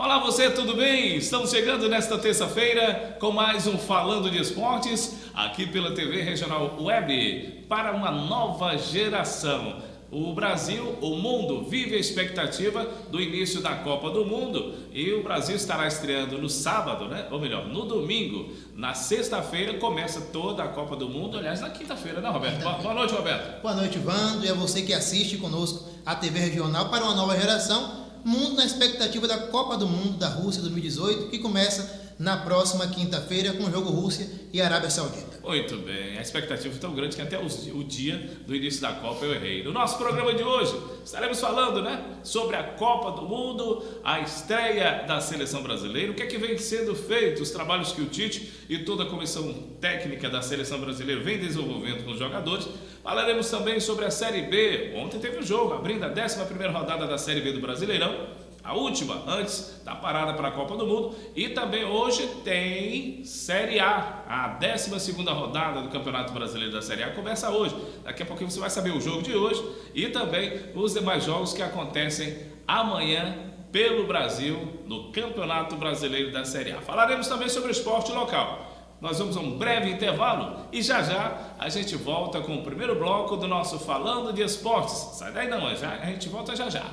Olá você, tudo bem? Estamos chegando nesta terça-feira com mais um Falando de Esportes aqui pela TV Regional Web para uma nova geração. O Brasil, o mundo vive a expectativa do início da Copa do Mundo e o Brasil estará estreando no sábado, né? Ou melhor, no domingo. Na sexta-feira começa toda a Copa do Mundo, aliás, na quinta-feira, né, Roberto? Boa noite, Roberto. Boa noite, Vando, e a você que assiste conosco a TV Regional para uma nova geração. Mundo na expectativa da Copa do Mundo da Rússia 2018, que começa na próxima quinta-feira com o jogo Rússia e Arábia Saudita. Muito bem, a expectativa é tão grande que até o dia do início da Copa eu errei. No nosso programa de hoje estaremos falando, sobre a Copa do Mundo, a estreia da seleção brasileira, o que é que vem sendo feito, os trabalhos que o Tite e toda a comissão técnica da seleção brasileira vem desenvolvendo com os jogadores. Falaremos também sobre a Série B. Ontem teve um jogo, abrindo a 11ª rodada da Série B do Brasileirão, a última, antes da parada para a Copa do Mundo. E também hoje tem Série A, a 12ª rodada do Campeonato Brasileiro da Série A começa hoje. Daqui a pouquinho você vai saber o jogo de hoje e também os demais jogos que acontecem amanhã pelo Brasil no Campeonato Brasileiro da Série A. Falaremos também sobre o esporte local. Nós vamos a um breve intervalo e já a gente volta com o primeiro bloco do nosso Falando de Esportes. Sai daí não, a gente volta já.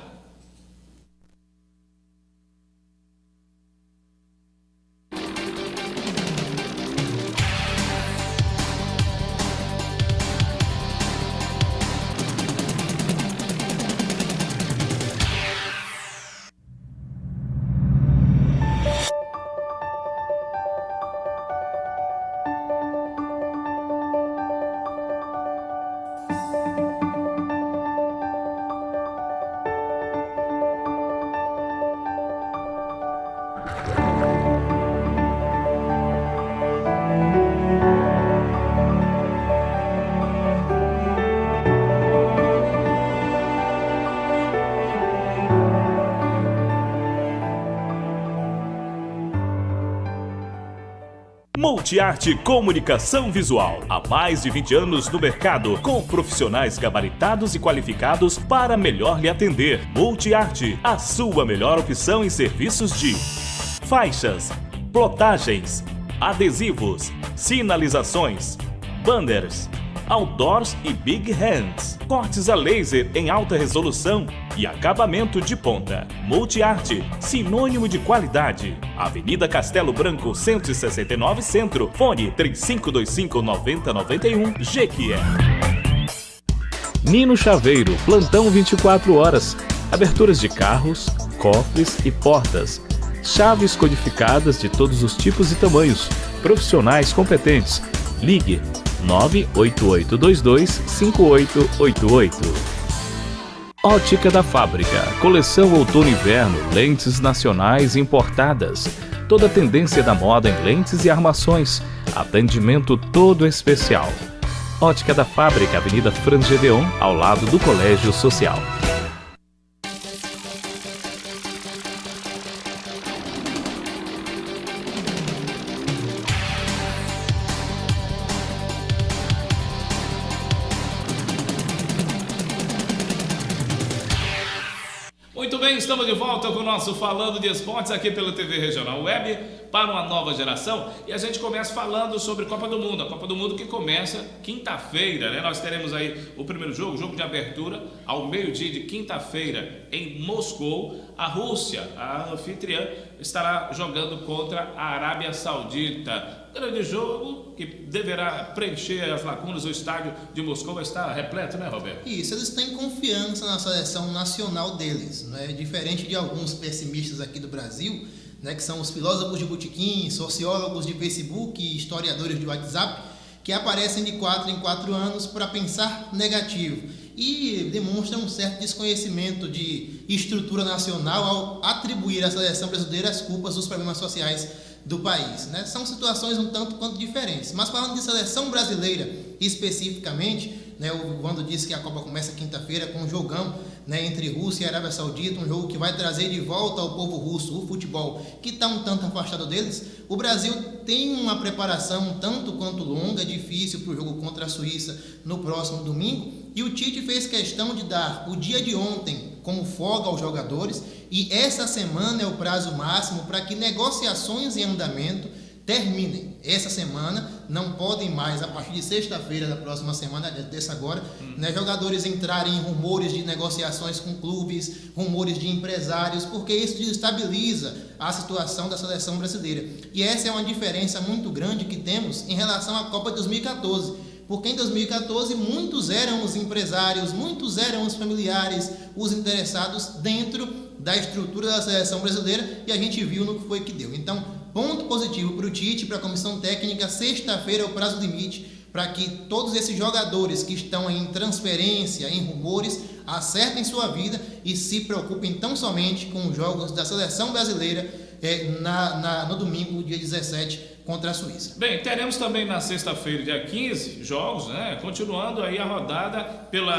Multiarte Comunicação Visual. Há mais de 20 anos no mercado, com profissionais gabaritados e qualificados para melhor lhe atender. Multiarte, a sua melhor opção em serviços de faixas, plotagens, adesivos, sinalizações, banners, outdoors e big hands, cortes a laser em alta resolução e acabamento de ponta. Multiarte, sinônimo de qualidade. Avenida Castelo Branco, 169 Centro. Fone 3525-9091, Jequié. Nino Chaveiro, plantão 24 horas. Aberturas de carros, cofres e portas. Chaves codificadas de todos os tipos e tamanhos. Profissionais competentes. Ligue 98822-5888. Ótica da Fábrica, coleção outono e inverno, lentes nacionais importadas. Toda a tendência da moda em lentes e armações. Atendimento todo especial. Ótica da Fábrica, Avenida Frangedeon, ao lado do Colégio Social. Muito bem, estamos de volta com o nosso Falando de Esportes aqui pela TV Regional Web para uma nova geração e a gente começa falando sobre Copa do Mundo, a Copa do Mundo que começa quinta-feira, Nós teremos aí o primeiro jogo, o jogo de abertura ao meio-dia de quinta-feira em Moscou. A Rússia, a anfitriã, estará jogando contra a Arábia Saudita. Grande jogo que deverá preencher as lacunas. O estádio de Moscou vai estar repleto, Roberto? Isso, eles têm confiança na seleção nacional deles, Diferente de alguns pessimistas aqui do Brasil, que são os filósofos de botequim, sociólogos de Facebook e historiadores de WhatsApp, que aparecem de 4 em 4 anos para pensar negativo e demonstram um certo desconhecimento de estrutura nacional ao atribuir à seleção brasileira as culpas dos problemas sociais do país. São situações um tanto quanto diferentes. Mas falando de seleção brasileira especificamente, o Wando disse que a Copa começa quinta-feira com um jogão entre Rússia e Arábia Saudita, um jogo que vai trazer de volta ao povo russo o futebol que está um tanto afastado deles. O Brasil tem uma preparação um tanto quanto longa, difícil para o jogo contra a Suíça no próximo domingo, e o Tite fez questão de dar o dia de ontem como folga aos jogadores, e essa semana é o prazo máximo para que negociações em andamento terminem. Essa semana não podem mais, a partir de sexta-feira da próxima semana, dessa agora, jogadores entrarem em rumores de negociações com clubes, rumores de empresários, porque isso desestabiliza a situação da seleção brasileira. E essa é uma diferença muito grande que temos em relação à Copa de 2014. Porque em 2014 muitos eram os empresários, muitos eram os familiares, os interessados dentro da estrutura da seleção brasileira, e a gente viu no que foi que deu. Então, ponto positivo para o Tite, para a comissão técnica, sexta-feira é o prazo limite para que todos esses jogadores que estão em transferência, em rumores, acertem sua vida e se preocupem tão somente com os jogos da seleção brasileira no domingo, dia 17, contra a Suíça. Bem, teremos também na sexta-feira, dia 15, jogos, continuando aí a rodada pelo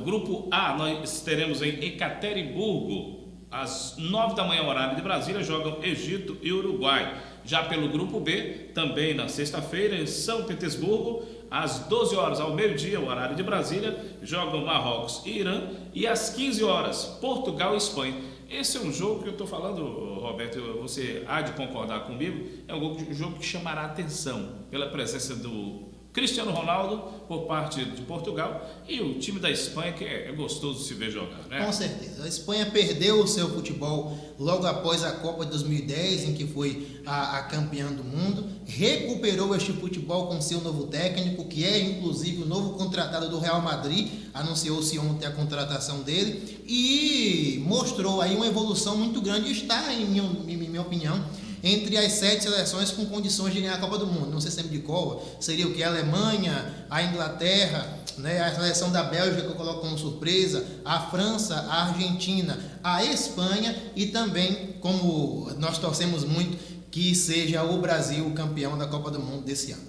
grupo A. Nós teremos em Ekaterimburgo, às 9 da manhã, horário de Brasília, jogam Egito e Uruguai. Já pelo grupo B, também na sexta-feira, em São Petersburgo, às 12 horas, ao meio-dia, o horário de Brasília, jogam Marrocos e Irã, e às 15 horas, Portugal e Espanha. Esse é um jogo que eu estou falando, Roberto, você há de concordar comigo, é um jogo que chamará a atenção pela presença do Cristiano Ronaldo por parte de Portugal e o time da Espanha, que é gostoso se ver jogar, né? Com certeza. A Espanha perdeu o seu futebol logo após a Copa de 2010, em que foi a campeã do mundo, recuperou este futebol com seu novo técnico, que é inclusive o novo contratado do Real Madrid, anunciou-se ontem a contratação dele, e mostrou aí uma evolução muito grande. Está, em minha opinião, entre as 7 seleções com condições de ganhar a Copa do Mundo. Não sei se é de qual, seria o que? A Alemanha, a Inglaterra, a seleção da Bélgica, que eu coloco como surpresa, a França, a Argentina, a Espanha, e também, como nós torcemos muito, que seja o Brasil o campeão da Copa do Mundo desse ano.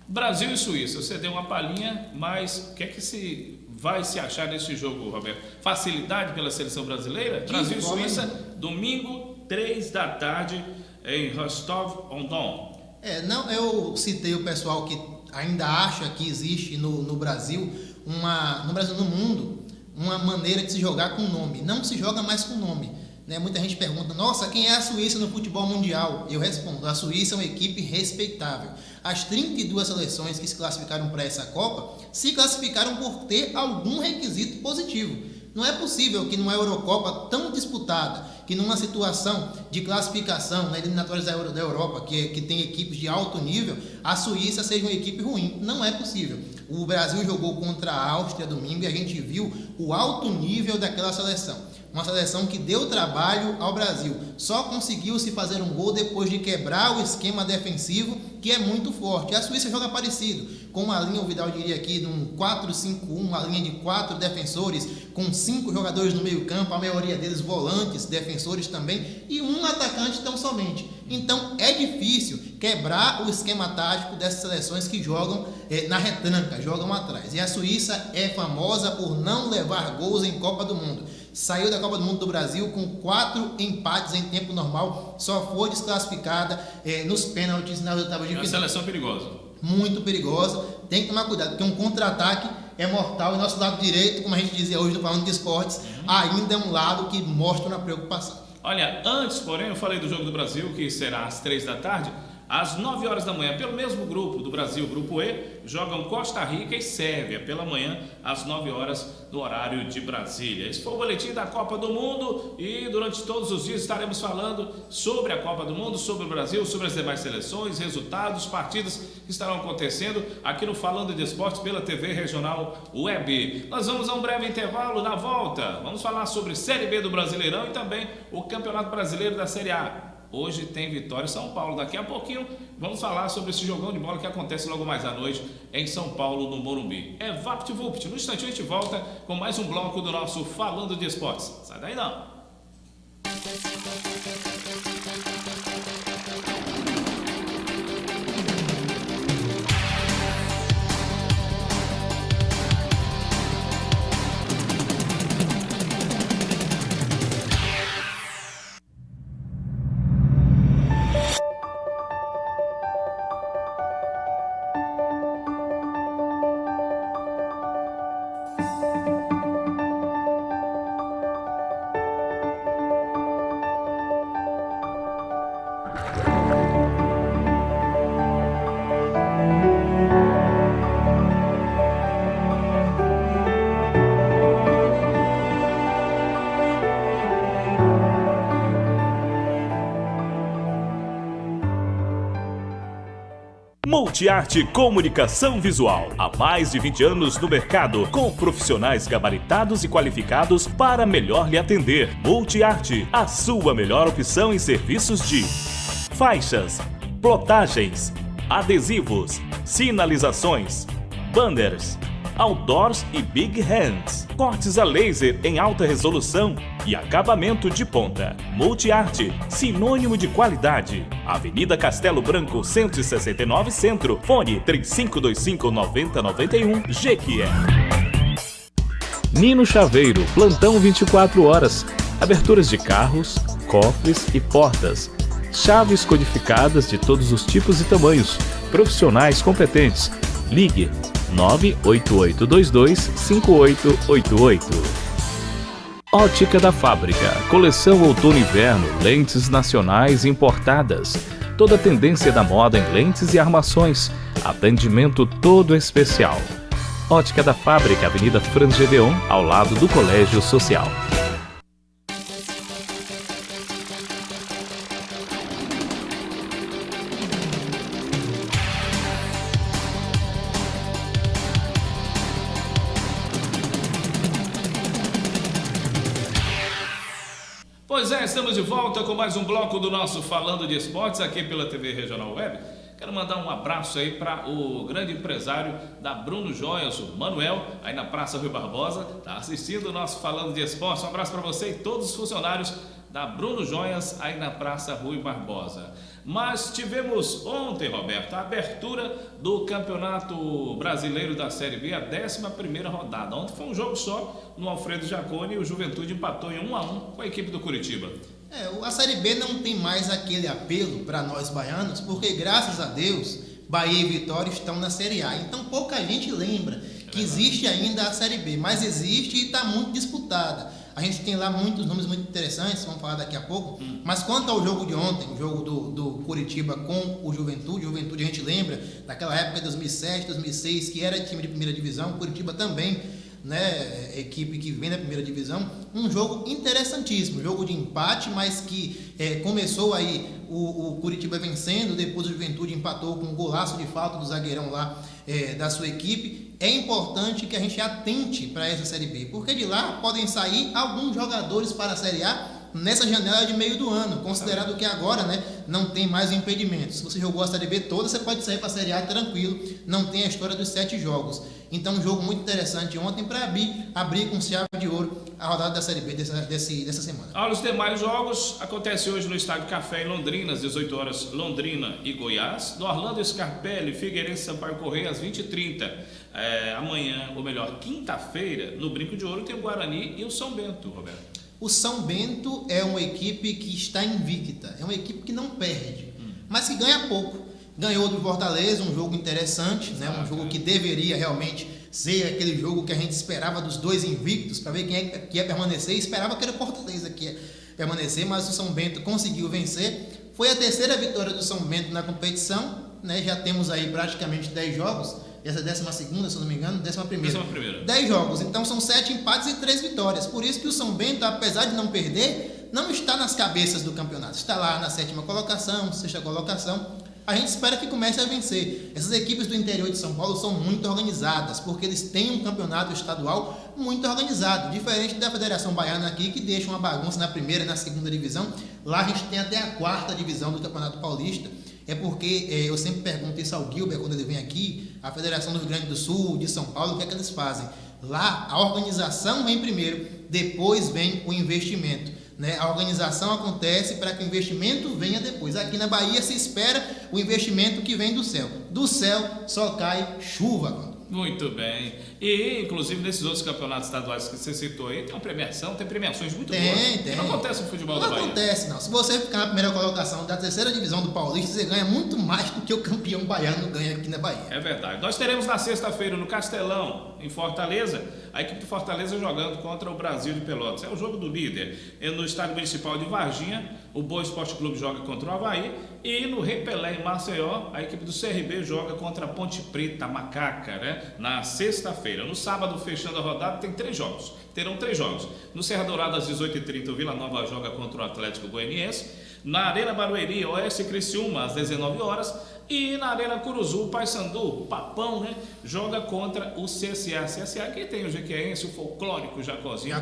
Brasil e Suíça, você deu uma palhinha, mas o que é que vai se achar nesse jogo, Roberto? Facilidade pela seleção brasileira? Brasil e Suíça, domingo, 3 da tarde, em Rostov-on-Don. Eu citei o pessoal que ainda acha que existe no Brasil, no mundo, uma maneira de se jogar com nome. Não se joga mais com nome. Muita gente pergunta, nossa, quem é a Suíça no futebol mundial? Eu respondo, a Suíça é uma equipe respeitável. As 32 seleções que se classificaram para essa Copa se classificaram por ter algum requisito positivo. Não é possível que numa Eurocopa tão disputada, que numa situação de classificação na eliminatórias da Europa, que tem equipes de alto nível, a Suíça seja uma equipe ruim. Não é possível. O Brasil jogou contra a Áustria domingo e a gente viu o alto nível daquela seleção. Uma seleção que deu trabalho ao Brasil. Só conseguiu se fazer um gol depois de quebrar o esquema defensivo, que é muito forte. A Suíça joga parecido, com uma linha, o Vidal diria aqui, num 4-5-1, uma linha de 4 defensores, com 5 jogadores no meio campo, a maioria deles volantes, defensores também, e um atacante tão somente. Então é difícil quebrar o esquema tático dessas seleções que jogam na retranca, jogam atrás. E a Suíça é famosa por não levar gols em Copa do Mundo. Saiu da Copa do Mundo do Brasil com 4 empates em tempo normal, só foi desclassificada nos pênaltis nas oitavas de final. É uma seleção perigosa. Muito perigosa, tem que tomar cuidado, porque um contra-ataque é mortal, e nosso lado direito, como a gente dizia hoje no Falando de Esportes, ainda é um lado que mostra uma preocupação. Olha, antes, porém, eu falei do jogo do Brasil, que será às 3 da tarde, às 9 horas da manhã, pelo mesmo grupo do Brasil, grupo E, jogam Costa Rica e Sérvia, pela manhã, às 9 horas, no horário de Brasília. Esse foi o boletim da Copa do Mundo, e durante todos os dias estaremos falando sobre a Copa do Mundo, sobre o Brasil, sobre as demais seleções, resultados, partidas que estarão acontecendo aqui no Falando de Esportes pela TV Regional Web. Nós vamos a um breve intervalo. Na volta, vamos falar sobre Série B do Brasileirão e também o Campeonato Brasileiro da Série A. Hoje tem Vitória e São Paulo. Daqui a pouquinho vamos falar sobre esse jogão de bola que acontece logo mais à noite em São Paulo, no Morumbi. É VaptVupt. No instante a gente volta com mais um bloco do nosso Falando de Esportes. Sai daí não! Multiarte Comunicação Visual. Há mais de 20 anos no mercado, com profissionais gabaritados e qualificados para melhor lhe atender. Multiarte, a sua melhor opção em serviços de faixas, plotagens, adesivos, sinalizações, banners, outdoors e big hands, cortes a laser em alta resolução e acabamento de ponta. Multiarte, sinônimo de qualidade. Avenida Castelo Branco, 169 Centro. Fone 3525-9091, Jequié. Nino Chaveiro, plantão 24 horas. Aberturas de carros, cofres e portas. Chaves codificadas de todos os tipos e tamanhos. Profissionais competentes. Ligue 98822-5888. Ótica da Fábrica. Coleção outono e inverno. Lentes nacionais importadas. Toda a tendência da moda em lentes e armações. Atendimento todo especial. Ótica da Fábrica, Avenida Frangedeon, ao lado do Colégio Social. Pois é, estamos de volta com mais um bloco do nosso Falando de Esportes aqui pela TV Regional Web. Quero mandar um abraço aí para o grande empresário da Bruno Joias, o Manuel, aí na Praça Rui Barbosa, tá assistindo o nosso Falando de Esportes. Um abraço para você e todos os funcionários da Bruno Joias, aí na Praça Rui Barbosa. Mas tivemos ontem, Roberto, a abertura do Campeonato Brasileiro da Série B, a 11ª rodada. Ontem foi um jogo só no Alfredo Jaconi e o Juventude empatou em 1-1 com a equipe do Curitiba. A Série B não tem mais aquele apelo para nós baianos, porque graças a Deus, Bahia e Vitória estão na Série A. Então pouca gente lembra que existe ainda a Série B, mas existe e está muito disputada. A gente tem lá muitos nomes muito interessantes, vamos falar daqui a pouco. Mas quanto ao jogo de ontem, o jogo do Curitiba com o Juventude a gente lembra daquela época de 2007, 2006, que era time de primeira divisão, o Curitiba também, né, equipe que vem da primeira divisão, um jogo interessantíssimo, jogo de empate, mas que começou aí o Curitiba vencendo, depois o Juventude empatou com um golaço de falta do zagueirão lá da sua equipe. É importante que a gente atente para essa Série B, porque de lá podem sair alguns jogadores para a Série A nessa janela de meio do ano, considerado que agora, né, não tem mais impedimento. Se você jogou a Série B toda, você pode sair para a Série A tranquilo, não tem a história dos 7 jogos. Então, um jogo muito interessante ontem para abrir com chave de ouro a rodada da Série B dessa semana. Os demais jogos acontecem hoje no Estádio Café em Londrina, às 18 horas, Londrina e Goiás. No Orlando Scarpelli, Figueirense e Sampaio Correia, às 20h30. Amanhã, ou melhor, quinta-feira, no Brinco de Ouro, tem o Guarani e o São Bento, Roberto. O São Bento é uma equipe que está invicta, é uma equipe que não perde, mas que ganha pouco. Ganhou do Fortaleza, um jogo interessante, né? Um jogo que deveria realmente ser aquele jogo que a gente esperava dos dois invictos, para ver quem é que ia permanecer. Esperava que era o Fortaleza que ia permanecer, mas o São Bento conseguiu vencer. Foi a terceira vitória do São Bento na competição, né? Já temos aí praticamente 10 jogos, essa é a 12ª, se eu não me engano, 11ª. 10 jogos, então são 7 empates e 3 vitórias. Por isso que o São Bento, apesar de não perder, não está nas cabeças do campeonato. Está lá na 7ª colocação, 6ª colocação. A gente espera que comece a vencer. Essas equipes do interior de São Paulo são muito organizadas, porque eles têm um campeonato estadual muito organizado, diferente da Federação Baiana aqui, que deixa uma bagunça na primeira e na segunda divisão. Lá a gente tem até a 4ª divisão do Campeonato Paulista. É porque eu sempre pergunto isso ao Gilbert quando ele vem aqui, a Federação do Rio Grande do Sul, de São Paulo, o que é que eles fazem? Lá a organização vem primeiro, depois vem o investimento. Né? A organização acontece para que o investimento venha depois. Aqui na Bahia se espera o investimento que vem do céu. Do céu só cai chuva. Muito bem. E, inclusive, nesses outros campeonatos estaduais que você citou aí, tem premiações muito boas. Tem. Não acontece no futebol da Bahia. Não acontece, não. Se você ficar na primeira colocação da 3ª divisão do Paulista, você ganha muito mais do que o campeão baiano ganha aqui na Bahia. É verdade. Nós teremos na sexta-feira, no Castelão, em Fortaleza, a equipe de Fortaleza jogando contra o Brasil de Pelotas. É o jogo do líder. No estádio municipal de Varginha, o Boa Esporte Clube joga contra o Avaí. E no Rei Pelé, em Maceió, a equipe do CRB joga contra a Ponte Preta, a Macaca, né? Na sexta-feira. No sábado, fechando a rodada, tem 3 jogos. terão 3 jogos. No Serra Dourada, às 18h30, o Vila Nova joga contra o Atlético Goianiense. Na Arena Barueri, Oeste Criciúma, às 19 horas. E na Arena Curuzu, o Paysandu, Papão, né, joga contra o CSA. CSA que tem o jequiense, o folclórico Jacozinho.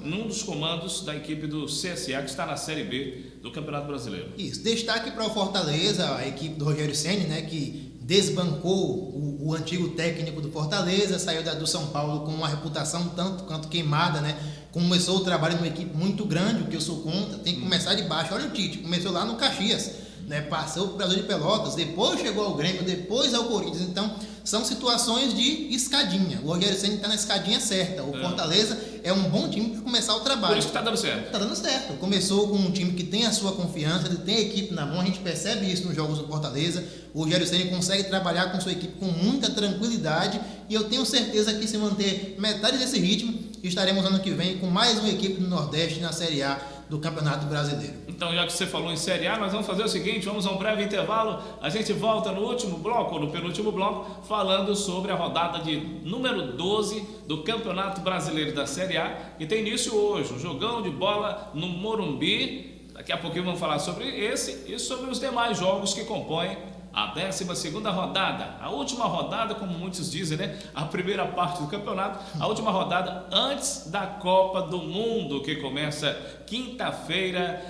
Num dos comandos da equipe do CSA, que está na Série B do Campeonato Brasileiro. Isso. Destaque para o Fortaleza, a equipe do Rogério Ceni, né, que desbancou o antigo técnico do Fortaleza, saiu do São Paulo com uma reputação tanto quanto queimada, né? Começou o trabalho numa equipe muito grande, o que eu sou contra, tem que começar de baixo. Olha o Tite, começou lá no Caxias, né? Passou para o Brasil de Pelotas, depois chegou ao Grêmio, depois ao Corinthians. Então, são situações de escadinha. O Rogério Ceni está na escadinha certa. O Fortaleza é um bom time para começar o trabalho. Por isso que está dando certo. Está dando certo. Começou com um time que tem a sua confiança, ele tem a equipe na mão, a gente percebe isso nos jogos do Fortaleza. O Rogério Ceni consegue trabalhar com sua equipe com muita tranquilidade e eu tenho certeza que se manter metade desse ritmo, estaremos ano que vem com mais uma equipe do Nordeste na Série A do Campeonato Brasileiro. Então, já que você falou em Série A, nós vamos fazer o seguinte, vamos a um breve intervalo, a gente volta no último bloco, ou no penúltimo bloco, falando sobre a rodada de número 12 do Campeonato Brasileiro da Série A, que tem início hoje, um jogão de bola no Morumbi. Daqui a pouquinho vamos falar sobre esse e sobre os demais jogos que compõem a 12ª rodada, a última rodada, como muitos dizem, né? A primeira parte do campeonato, a última rodada antes da Copa do Mundo, que começa quinta-feira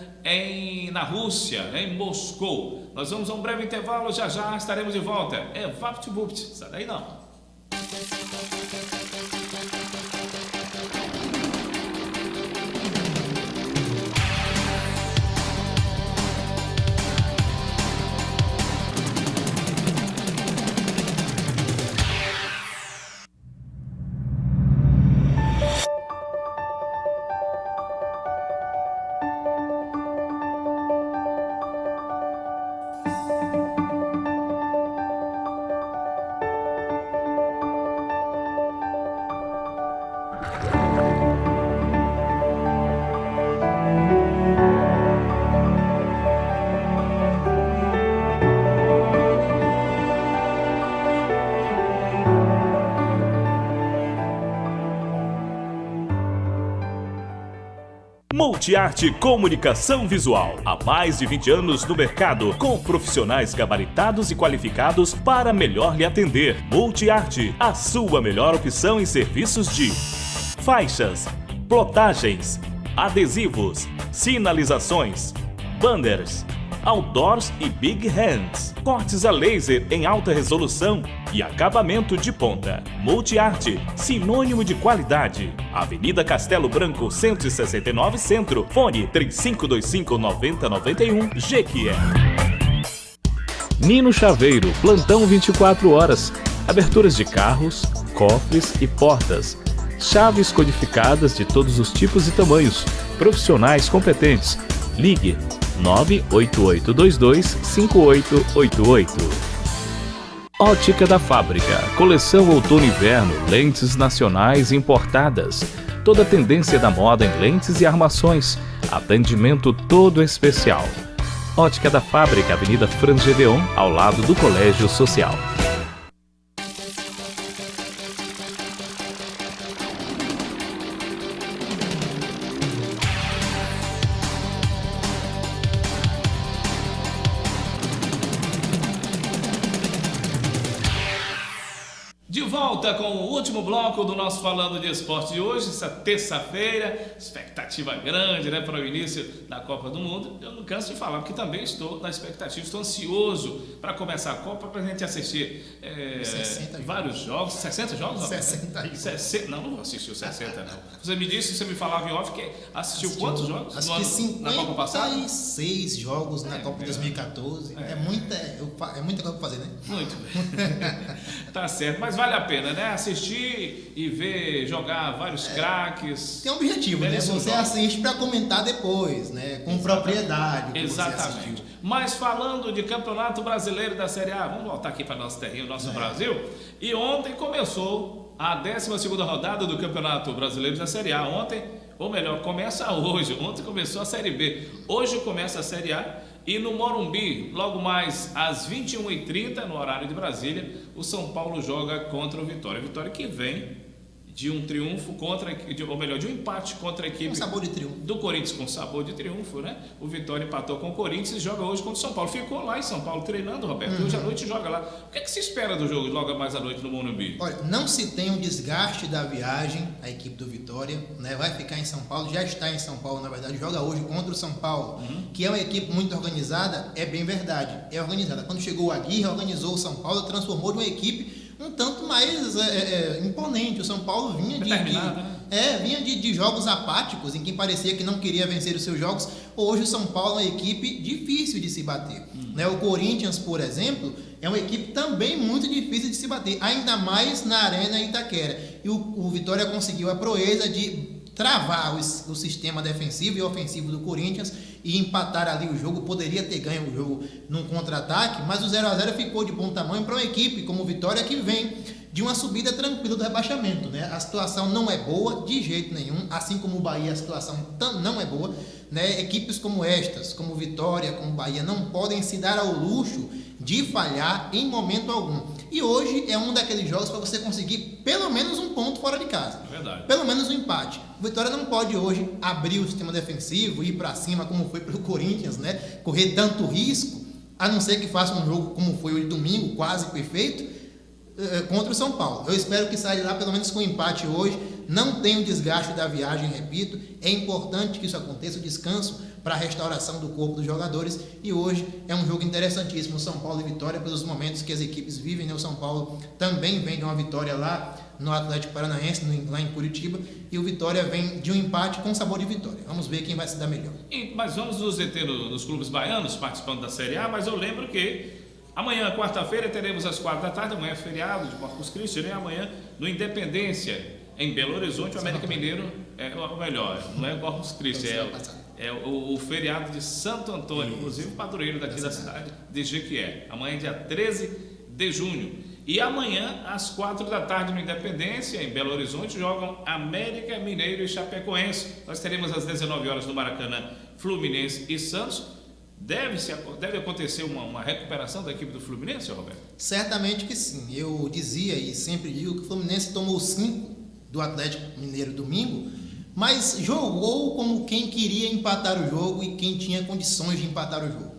na Rússia, em Moscou. Nós vamos a um breve intervalo, já estaremos de volta. É VaptVupt, sai daí não. Multiarte Comunicação Visual. Há mais de 20 anos no mercado, com profissionais gabaritados e qualificados para melhor lhe atender. Multiarte, a sua melhor opção em serviços de faixas, plotagens, adesivos, sinalizações, banners, outdoors e big hands, cortes a laser em alta resolução e acabamento de ponta. Multiarte, sinônimo de qualidade. Avenida Castelo Branco, 169 Centro. Fone 3525-9091, Jequié. Nino Chaveiro, plantão 24 horas. Aberturas de carros, cofres e portas. Chaves codificadas de todos os tipos e tamanhos. Profissionais competentes. Ligue 98822-5888. Ótica da Fábrica, coleção outono e inverno, lentes nacionais importadas. Toda a tendência da moda em lentes e armações. Atendimento todo especial. Ótica da Fábrica, Avenida Frangedeon, ao lado do Colégio Social. De volta com o último bloco do nosso Falando de Esporte de hoje, essa terça-feira, expectativa grande, né, para o início da Copa do Mundo. Eu não canso de falar, porque também estou na expectativa, estou ansioso para começar a Copa, para a gente assistir vários jogos. 60 jogos? 60. Não vou assistir os 60, não. Você me disse, você me falava em off, que assistiu quantos jogos? Assisti na Copa passada? 56 jogos na Copa de 2014. É muita coisa para fazer, né? Muito bem. Tá certo, mas vale a pena, né? Assistir e ver jogar vários craques. Tem um objetivo, né? Você assiste para comentar depois, né? Com propriedade. Exatamente. Mas falando de Campeonato Brasileiro da Série A, vamos voltar aqui para nosso terreno, nosso Brasil. E ontem começou a 12ª rodada do Campeonato Brasileiro da Série A. Ontem, ou melhor, começa hoje. Ontem começou a Série B. Hoje começa a Série A. E no Morumbi, logo mais às 21h30, no horário de Brasília, o São Paulo joga contra o Vitória. Vitória que vem de um triunfo ou melhor, de um empate contra a equipe Com sabor de triunfo. do Corinthians, com sabor de triunfo, né? O Vitória empatou com o Corinthians e joga hoje contra o São Paulo. Ficou lá em São Paulo treinando, Roberto. Hoje à noite joga lá. O que é que se espera do jogo logo mais à noite no Morumbi? Olha, não se tem o desgaste da viagem, a equipe do Vitória, né? Vai ficar em São Paulo, já está em São Paulo, na verdade, joga hoje contra o São Paulo, que é uma equipe muito organizada, é bem verdade, é organizada. Quando chegou o Aguirre, organizou o São Paulo, transformou de uma equipe um tanto mais imponente. O São Paulo vinha de jogos apáticos, em que parecia que não queria vencer os seus jogos. Hoje o São Paulo é uma equipe difícil de se bater. Né? O Corinthians, por exemplo, é uma equipe também muito difícil de se bater, ainda mais na Arena Itaquera. E o Vitória conseguiu a proeza de travar o sistema defensivo e ofensivo do Corinthians e empatar ali o jogo. Poderia ter ganho o jogo num contra-ataque, mas o 0-0 ficou de bom tamanho para uma equipe como o Vitória, que vem de uma subida tranquila do rebaixamento, né? A situação não é boa de jeito nenhum, assim como o Bahia, a situação não é boa, né? Equipes como estas, como o Vitória, como o Bahia, não podem se dar ao luxo de falhar em momento algum. E hoje é um daqueles jogos para você conseguir pelo menos um ponto fora de casa. É verdade. Pelo menos um empate. O Vitória não pode hoje abrir o sistema defensivo, ir para cima como foi para o Corinthians, né? Correr tanto risco, a não ser que faça um jogo como foi hoje domingo, quase perfeito, contra o São Paulo. Eu espero que saia de lá pelo menos com um empate hoje. Não tem o desgaste da viagem, repito. É importante que isso aconteça, o descanso para a restauração do corpo dos jogadores. E hoje é um jogo interessantíssimo, São Paulo e Vitória, pelos momentos que as equipes vivem, né? O São Paulo também vem de uma vitória lá no Atlético Paranaense, lá em Curitiba, e o Vitória vem de um empate com sabor de vitória. Vamos ver quem vai se dar melhor. Mas vamos nos deter nos clubes baianos participando da Série A, mas eu lembro que amanhã, quarta-feira, teremos às 4 da tarde, amanhã é feriado de Corpus Christi, né? Amanhã no Independência, em Belo Horizonte, o América Mineiro, o melhor, não é Corpus Christi, é o feriado de Santo Antônio, inclusive o padroeiro daqui da cidade de Jequié. Amanhã é dia 13 de junho. E amanhã, às 4 da tarde, no Independência, em Belo Horizonte, jogam América Mineiro e Chapecoense. Nós teremos às 19 horas no Maracanã, Fluminense e Santos. Deve acontecer uma recuperação da equipe do Fluminense, Roberto? Certamente que sim. Eu dizia e sempre digo que o Fluminense tomou 5 do Atlético Mineiro domingo, mas jogou como quem queria empatar o jogo e quem tinha condições de empatar o jogo.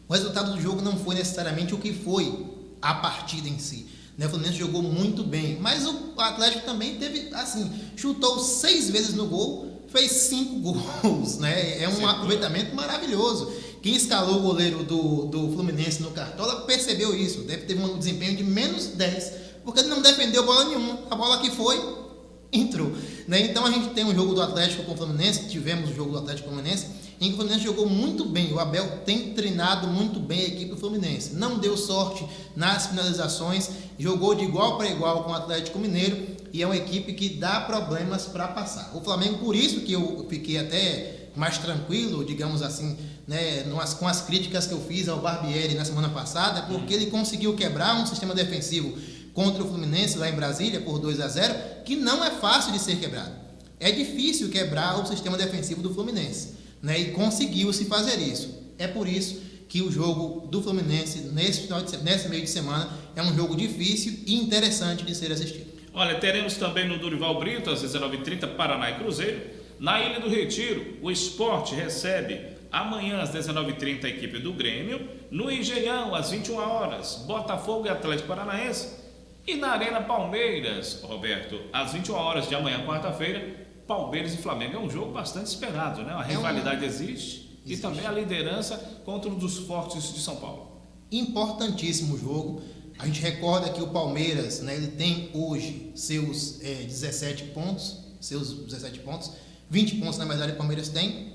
O resultado do jogo não foi necessariamente o que foi a partida em si. O Fluminense jogou muito bem, mas o Atlético também teve, assim, chutou 6 vezes no gol, fez 5 gols, né? É um aproveitamento maravilhoso. Quem escalou o goleiro do Fluminense no Cartola percebeu isso. Deve ter um desempenho de menos 10, porque ele não defendeu bola nenhuma. A bola que foi, entrou. Né? Então a gente tem um jogo do Atlético com o Fluminense, tivemos o jogo do Atlético com o Fluminense, em que o Fluminense jogou muito bem. O Abel tem treinado muito bem a equipe do Fluminense. Não deu sorte nas finalizações, jogou de igual para igual com o Atlético Mineiro e é uma equipe que dá problemas para passar. O Flamengo, por isso que eu fiquei até mais tranquilo, digamos assim, né, com as críticas que eu fiz ao Barbieri na semana passada, porque ele conseguiu quebrar um sistema defensivo contra o Fluminense lá em Brasília por 2-0, que não é fácil de ser quebrado. É difícil quebrar o sistema defensivo do Fluminense, né, e conseguiu-se fazer isso. É por isso que o jogo do Fluminense nesse meio de semana é um jogo difícil e interessante de ser assistido. Olha, teremos também no Dorival Brito, às 19h30, Paraná e Cruzeiro. Na Ilha do Retiro, o Sport recebe amanhã às 19h30 a equipe do Grêmio. No Engenhão, às 21 horas, Botafogo e Atlético Paranaense. E na Arena Palmeiras, Roberto, às 21 horas de amanhã, quarta-feira, Palmeiras e Flamengo. É um jogo bastante esperado, né? A rivalidade existe e também a liderança contra um dos fortes de São Paulo. Importantíssimo jogo. A gente recorda que o Palmeiras, né, ele tem hoje seus 17 pontos, 20 pontos na verdade o Palmeiras tem,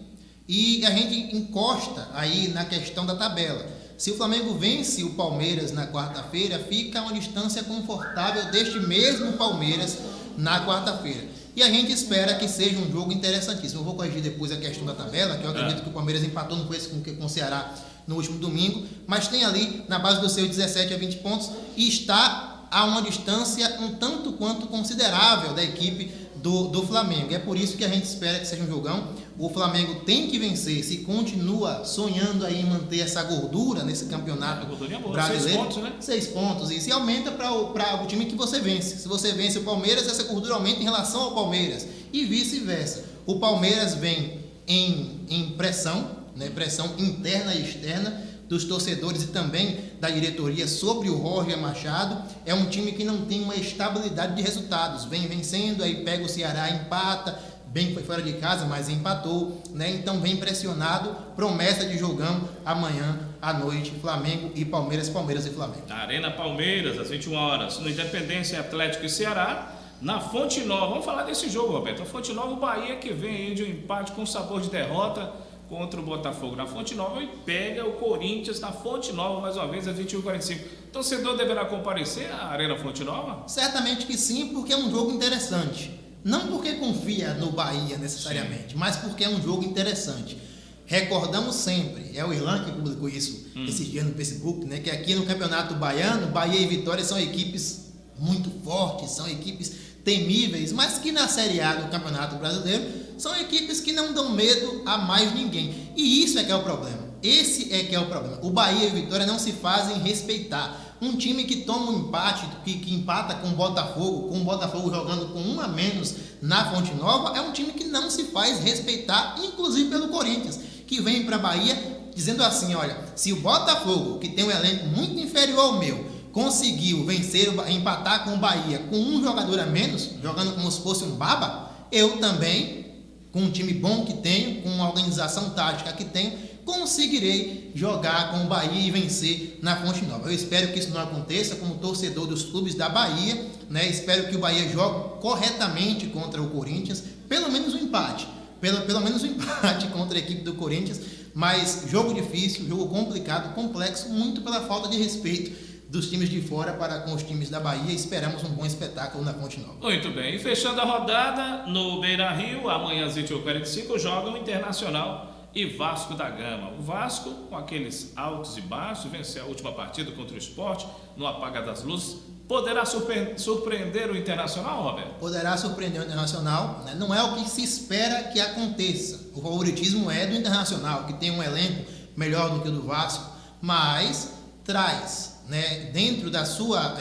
e a gente encosta aí na questão da tabela. Se o Flamengo vence o Palmeiras na quarta-feira, fica a uma distância confortável deste mesmo Palmeiras na quarta-feira. E a gente espera que seja um jogo interessantíssimo. Eu vou corrigir depois a questão da tabela, que eu acredito que o Palmeiras empatou no preço com o Ceará no último domingo, mas tem ali na base dos seus 17 a 20 pontos e está a uma distância um tanto quanto considerável da equipe do Flamengo. É por isso que a gente espera que seja um jogão. O Flamengo tem que vencer, se continua sonhando aí em manter essa gordura nesse campeonato brasileiro. 6 pontos, né? 6 pontos, e se aumenta para o time que você vence. Se você vence o Palmeiras, essa gordura aumenta em relação ao Palmeiras, e vice-versa. O Palmeiras vem em pressão, né? Pressão interna e externa dos torcedores e também da diretoria sobre o Roger Machado. É um time que não tem uma estabilidade de resultados, vem vencendo, aí pega o Ceará, empata, bem que foi fora de casa, mas empatou, né? Então vem pressionado, promessa de jogão amanhã à noite, Flamengo e Palmeiras, Palmeiras e Flamengo. Na Arena Palmeiras, às 21 horas, no Independência, Atlético e Ceará. Na Fonte Nova, vamos falar desse jogo, Roberto. A Fonte Nova, o Bahia que vem aí de um empate com sabor de derrota contra o Botafogo na Fonte Nova e pega o Corinthians na Fonte Nova, mais uma vez, às 21h45. O torcedor deverá comparecer à Arena Fonte Nova? Certamente que sim, porque é um jogo interessante. Não porque confia no Bahia necessariamente, sim, mas porque é um jogo interessante. Recordamos sempre, é o Irlan que publicou isso esses dias no Facebook, né, que aqui no Campeonato Baiano, Bahia e Vitória são equipes muito fortes, são equipes temíveis, mas que na Série A do Campeonato Brasileiro são equipes que não dão medo a mais ninguém. E isso é que é o problema. Esse é que é o problema. O Bahia e o Vitória não se fazem respeitar. Um time que toma um empate, que empata com o Botafogo jogando com um a menos na Fonte Nova, é um time que não se faz respeitar, inclusive pelo Corinthians, que vem para a Bahia dizendo assim, olha, se o Botafogo, que tem um elenco muito inferior ao meu, conseguiu vencer, empatar com o Bahia com um jogador a menos, jogando como se fosse um baba, eu também, com um time bom que tenho, com uma organização tática que tenho, conseguirei jogar com o Bahia e vencer na Fonte Nova. Eu espero que isso não aconteça como torcedor dos clubes da Bahia, né? Espero que o Bahia jogue corretamente contra o Corinthians, pelo menos um empate, pelo menos um empate contra a equipe do Corinthians, mas jogo difícil, jogo complicado, complexo, muito pela falta de respeito dos times de fora para com os times da Bahia. Esperamos um bom espetáculo na Fonte Nova. Muito bem, e fechando a rodada no Beira-Rio, amanhã às 21h45 jogam Internacional e Vasco da Gama. O Vasco, com aqueles altos e baixos, venceu a última partida contra o Sport no apagar das luzes. Poderá surpreender o Internacional, Roberto? Poderá surpreender o Internacional, né? Não é o que se espera que aconteça. O favoritismo é do Internacional, que tem um elenco melhor do que o do Vasco, mas traz, né, dentro da sua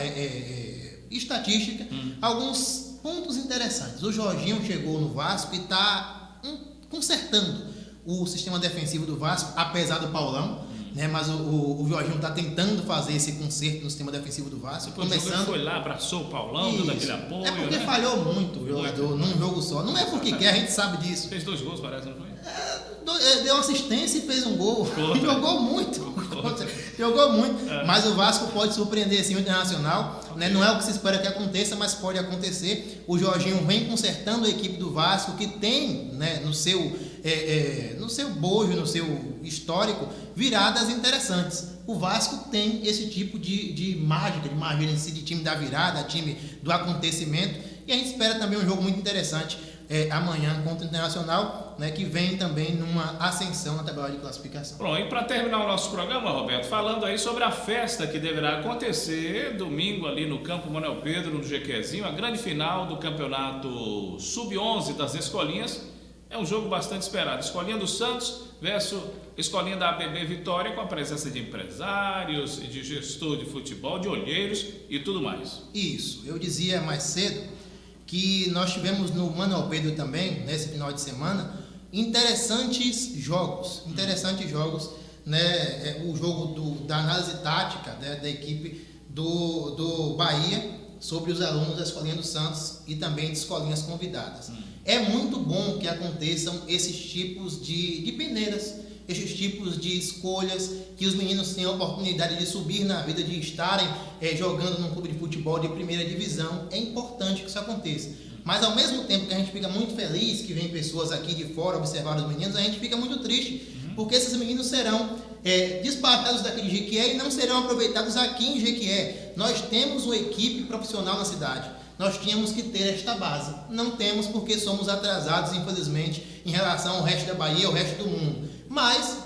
estatística, alguns pontos interessantes. O Jorginho chegou no Vasco e está consertando o sistema defensivo do Vasco, apesar do Paulão, né, mas o Jorginho está tentando fazer esse conserto no sistema defensivo do Vasco. Ele foi lá, abraçou o Paulão, dando aquele apoio. É porque falhou muito o jogador num jogo só. Não é porque quer, a gente sabe disso. Fez 2 gols, parece, não foi? Deu assistência e fez um gol. Jogou muito. Jogou muito. Mas o Vasco pode surpreender sim o Internacional. Né? Não é o que se espera que aconteça, mas pode acontecer. O Jorginho vem consertando a equipe do Vasco, que tem, né, no seu bojo, no seu histórico, viradas interessantes. O Vasco tem esse tipo de mágica, de time da virada, time do acontecimento. E a gente espera também um jogo muito interessante amanhã contra o Internacional, né, que vem também numa ascensão na tabela de classificação. Pronto, e para terminar o nosso programa, Roberto, falando aí sobre a festa que deverá acontecer domingo ali no Campo Manuel Pedro, no Jequiézinho, a grande final do campeonato Sub-11 das escolinhas. É um jogo bastante esperado. Escolinha do Santos versus Escolinha da ABB Vitória, com a presença de empresários, de gestor de futebol, de olheiros e tudo mais. Isso, eu dizia mais cedo que nós tivemos no Manuel Pedro também, nesse final de semana, interessantes jogos, né? O jogo da análise tática, né, da equipe do Bahia sobre os alunos da Escolinha do Santos e também de escolinhas convidadas. É muito bom que aconteçam esses tipos de peneiras, esses tipos de escolhas, que os meninos tenham a oportunidade de subir na vida, de estarem jogando num clube de futebol de primeira divisão. É importante que isso aconteça. Mas ao mesmo tempo que a gente fica muito feliz que vem pessoas aqui de fora observar os meninos, a gente fica muito triste, porque esses meninos serão despachados daqui de Jequié e não serão aproveitados aqui em Jequié. Nós temos uma equipe profissional na cidade. Nós tínhamos que ter esta base. Não temos, porque somos atrasados, infelizmente, em relação ao resto da Bahia e ao resto do mundo. Mas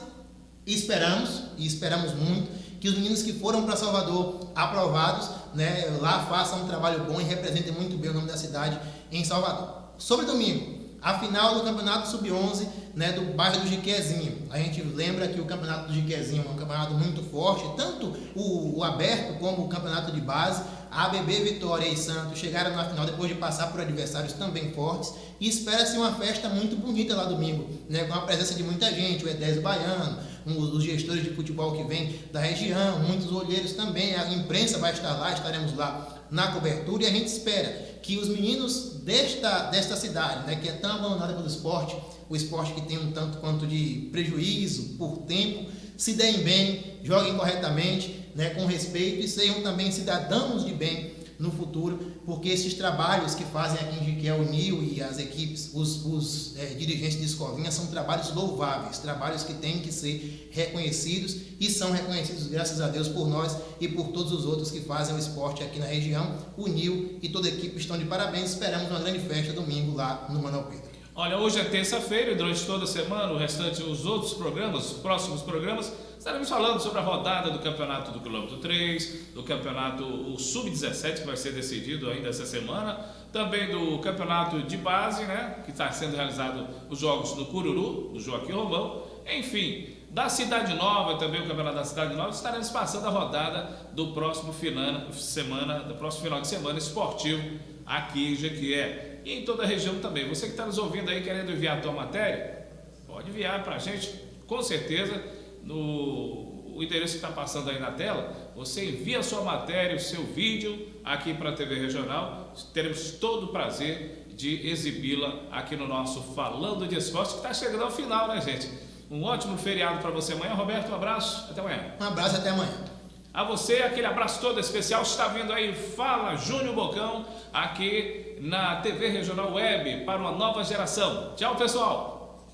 esperamos muito, que os meninos que foram para Salvador aprovados, né, lá façam um trabalho bom e representem muito bem o nome da cidade em Salvador. Sobre domingo, a final do Campeonato Sub-11, né, do bairro do Jiquezinho. A gente lembra que o Campeonato do Jiquezinho é um campeonato muito forte, tanto o aberto como o campeonato de base. A ABB, Vitória e Santos chegaram na final depois de passar por adversários também fortes, e espera-se uma festa muito bonita lá domingo, né, com a presença de muita gente, o Edésio Baiano, os gestores de futebol que vêm da região, muitos olheiros também, a imprensa vai estar lá, estaremos lá na cobertura, e a gente espera que os meninos desta cidade, né, que é tão abandonada pelo esporte, o esporte que tem um tanto quanto de prejuízo por tempo, se deem bem, joguem corretamente, né, com respeito, e sejam também cidadãos de bem no futuro, porque esses trabalhos que fazem aqui em Jiquel, o Nil e as equipes, os dirigentes de escolinha, são trabalhos louváveis, trabalhos que têm que ser reconhecidos e são reconhecidos, graças a Deus, por nós e por todos os outros que fazem o esporte aqui na região. O Nil e toda a equipe estão de parabéns, esperamos uma grande festa domingo lá no Manuel Pedro. Olha, hoje é terça-feira e durante toda a semana, o restante, os outros programas, os próximos programas, estaremos falando sobre a rodada do campeonato do quilômetro 3, do campeonato Sub-17, que vai ser decidido ainda essa semana, também do campeonato de base, né, que está sendo realizado os jogos no Cururu, do Joaquim Romão, enfim, da Cidade Nova, também o campeonato da Cidade Nova, estaremos passando a rodada do próximo final de semana esportivo aqui em Jequié. E em toda a região também. Você que está nos ouvindo aí, querendo enviar a tua matéria, pode enviar para a gente, com certeza, o endereço que está passando aí na tela. Você envia a sua matéria, o seu vídeo aqui para a TV Regional. Teremos todo o prazer de exibi-la aqui no nosso Falando de Esporte, que está chegando ao final, né, gente? Um ótimo feriado para você amanhã. Roberto, um abraço, até amanhã. Um abraço, até amanhã. A você, aquele abraço todo especial. Está vindo aí Fala Júnior Bocão, aqui na TV Regional Web, para uma nova geração. Tchau, pessoal!